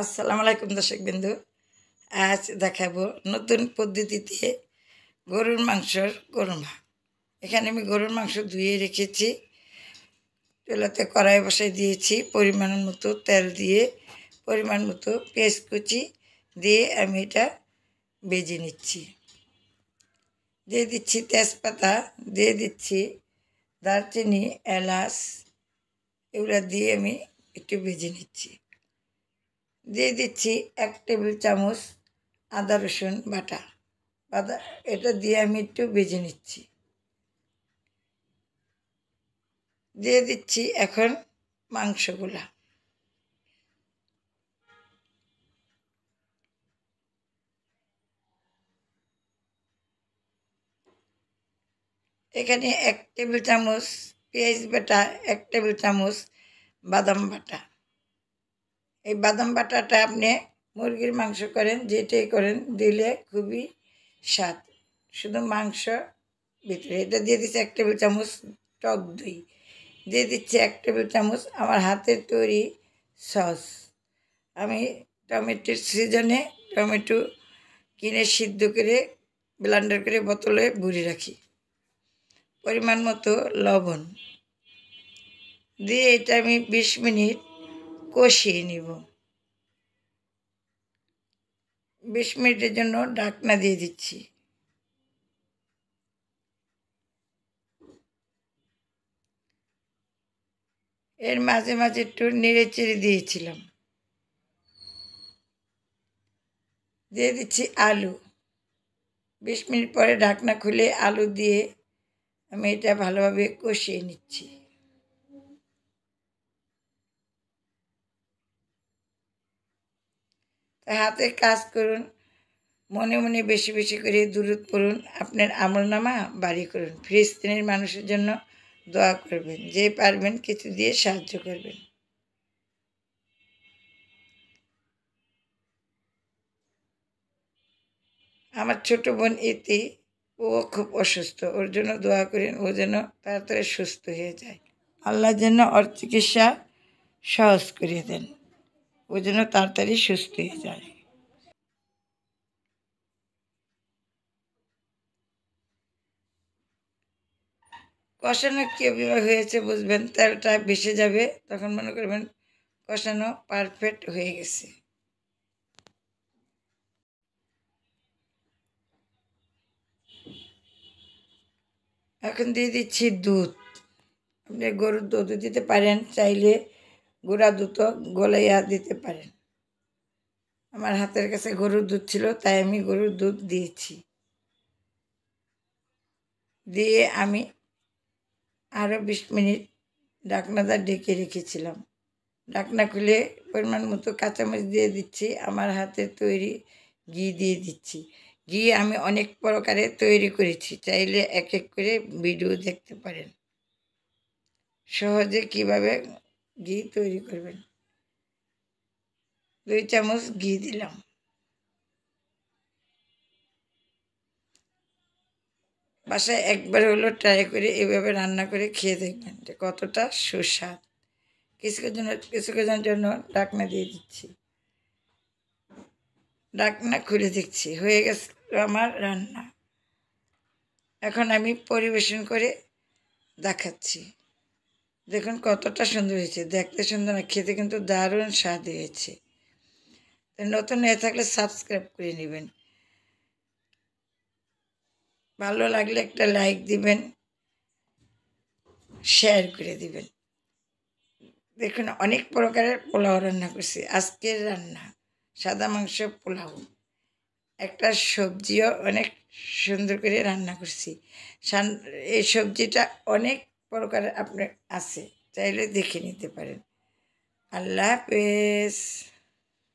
আসসালামু আলাইকুম দর্শকবৃন্দ। আজ দেখাবো নতুন পদ্ধতিতে গরুর মাংসর কোরমা। এখানে আমি গরুর মাংস ধুয়ে রেখেছি, চুলাতে কড়াই বসাই দিয়েছি, পরিমাণ মতো তেল দিয়ে পরিমাণ মতো পেঁয়াজ কুচি দিয়ে আমি এটা ভেজে নিচ্ছি। দিয়ে দিচ্ছি তেজপাতা, দিয়ে দিচ্ছি দারচিনি, এলাচ, এগুলো দিয়ে আমি একটু ভেজে নিচ্ছি। দিয়ে দিচ্ছি 1 টেবিল চামচ আদা রসুন বাটা। এটা দিয়ে আমি একটু ভেজে নিচ্ছি। দিয়ে দিচ্ছি এখন মাংসগুলা। এখানে 1 টেবিল চামচ পেঁয়াজ বাটা, 1 টেবিল চামচ বাদাম বাটা। এই বাদাম বাটাটা আপনি মুরগির মাংস করেন, যেটাই করেন, দিলে খুবই স্বাদ। শুধু মাংস ভিতরে এটা দিয়ে দিচ্ছি 1 টেবিল চামচ টক দই। দিয়ে দিচ্ছি 1 টেবিল চামচ আমার হাতের তৈরি সস। আমি টমেটোর সিজনে টমেটো কিনে সিদ্ধ করে ব্লেন্ডার করে বোতলে ভরে রাখি। পরিমাণ মতো লবণ দিয়ে এটা আমি 20 মিনিট কষিয়ে নিব। 20 মিনিটের জন্য ঢাকনা দিয়ে দিচ্ছি। এর মাঝে মাঝে একটু নেড়ে চেড়ে দিয়েছিলাম। দিয়ে দিচ্ছি আলু। 20 মিনিট পরে ঢাকনা খুলে আলু দিয়ে আমি এটা ভালোভাবে কষিয়ে নিচ্ছি। তাই হাতে কাজ করুন, মনে মনে বেশি বেশি করে দুরূদ পড়ুন, আপনার আমলনামা বাড়ি করুন। ফিলিস্তিনের মানুষের জন্য দোয়া করবেন, যে পারবেন কিছু দিয়ে সাহায্য করবেন। আমার ছোট বোন ইতি, ও খুব অসুস্থ, ওর জন্য দোয়া করেন, ও যেন তাড়াতাড়ি সুস্থ হয়ে যায়। আল্লাহ যেন ওর চিকিৎসা সহজ করে দেন, ও যেন তাড়াতাড়ি সুস্থ হয়ে যায়। কষানো কীভাবে হয়েছে বুঝবেন, তেলটা ভেসে যাবে, তখন মনে করবেন কষানো পারফেক্ট হয়ে গেছে। এখন দিয়ে দিচ্ছি দুধ। আপনি গরুর দুধও দিতে পারেন, চাইলে গুঁড়া দুধও গলাইয়া দিতে পারেন। আমার হাতের কাছে গরুর দুধ ছিল, তাই আমি গরুর দুধ দিয়েছি। দিয়ে আমি আরও 20 মিনিট ঢাকনাটা ঢেকে রেখেছিলাম। ঢাকনা খুলে পরিমাণ মতো কাঁচামরিচ দিয়ে দিচ্ছি, আমার হাতের তৈরি ঘি দিয়ে দিচ্ছি। ঘি আমি অনেক প্রকারে তৈরি করেছি, চাইলে এক এক করে ভিডিও দেখতে পারেন সহজে কিভাবে ঘি তৈরি করবেন। 2 চামচ ঘি দিলাম। বাসায় একবার হলো ট্রাই করে এভাবে রান্না করে খেয়ে দেখবেন যে কতটা সুস্বাদ। কিছুক্ষণের জন্য ঢাকনা দিয়ে দিচ্ছি। ঢাকনা খুলে দেখছি হয়ে গেছে আমার রান্না। এখন আমি পরিবেশন করে দেখাচ্ছি। দেখুন কতটা সুন্দর হয়েছে, দেখতে সুন্দর না, খেতে কিন্তু দারুণ স্বাদ হয়েছে। নতুন হয়ে থাকলে সাবস্ক্রাইব করে নেবেন, ভালো লাগলে একটা লাইক দিবেন, শেয়ার করে দিবেন। দেখুন অনেক প্রকারের পোলাও রান্না করছি। আজকের রান্না সাদা মাংস পোলাও, একটা সবজিও অনেক সুন্দর করে রান্না করছি। এই সবজিটা অনেক প্রকারের আপনার আছে, চাইলে দেখে নিতে পারেন। আল্লাহ হাফেজ।